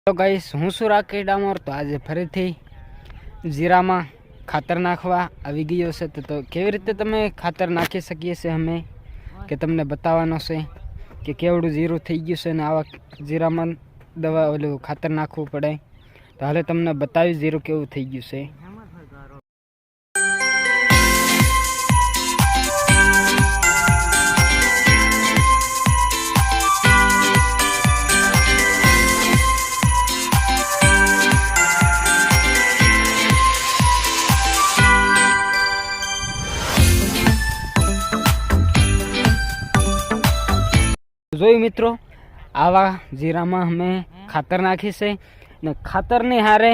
તો ગાઈસ હું છું રાકેશ ડામોર। તો આજે ફરીથી જીરામાં ખાતર નાખવા આવી ગયો છે। તો કેવી રીતે તમે ખાતર નાખી શકીએ છીએ અમે કે તમને બતાવવાનો છે કે કેવડું જીરું થઈ ગયું છે ને આવા જીરામાં દવા ઓલું ખાતર નાખવું પડે। તો હાલે તમને બતાવી જીરું કેવું થઈ ગયું છે। જોઈ મિત્રો આવા જીરામાં અમે ખાતર નાખી છે ને ખાતરની હારે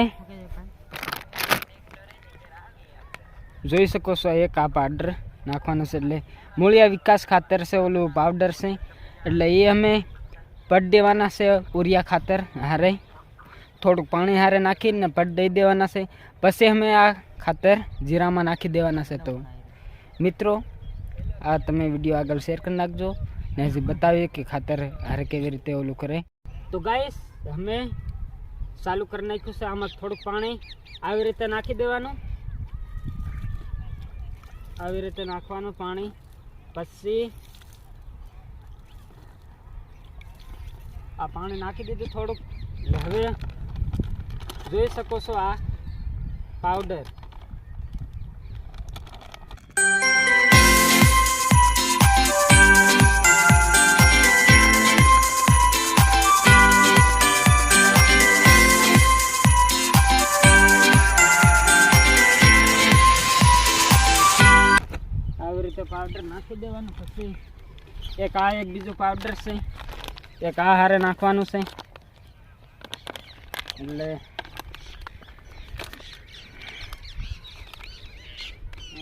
જોઈ શકો છો એક આ પાવડર નાખવાનો છે એટલે મૂળિયા વિકાસ ખાતર છે ઓલું પાવડર છે એટલે એ અમે પડ દેવાના છે ઉરિયા ખાતર હારે થોડુંક પાણી હારે નાખીને પડ દઈ દેવાના છે પછી અમે આ ખાતર જીરામાં નાખી દેવાના છે। તો મિત્રો આ તમે વિડીયો આગળ શેર કરી નાખજો ને હજી બતાવીએ કે ખાતર હારે કેવી રીતે ઓલું કરે। તો ગાઈસ અમે ચાલુ કરી નાખ્યું છે। આમાં થોડુંક પાણી આવી રીતે નાખી દેવાનું, આવી રીતે નાખવાનું પાણી। પછી આ પાણી નાખી દીધું થોડુંક। હવે જોઈ શકો છો આ પાવડર પાવડર નાખી દેવાનું। પછી એક આ એક બીજું પાવડર છે એક આ હારે નાખવાનું છે એટલે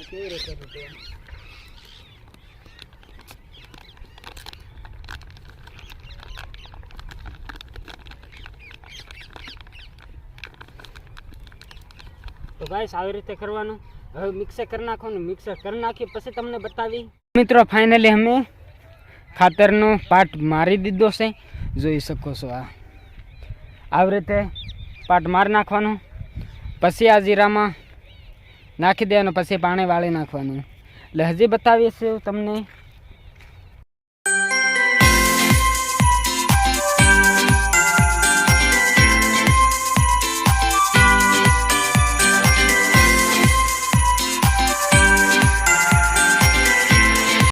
કેવી રીતે તો ગાઈસ આવી રીતે કરવાનું। હવે મિક્સર કરી નાખવાનું, મિક્સર કરી નાખી પછી તમને બતાવી। મિત્રો ફાઇનલી અમે ખાતરનો પાટ મારી દીધો છે, જોઈ શકો છો આ આવી રીતે પાટ મારી નાખવાનો। પછી આ જીરામાં નાખી દેવાનું, પછી પાણી વાળી નાખવાનું। એટલે હજી બતાવીએ છીએ તમને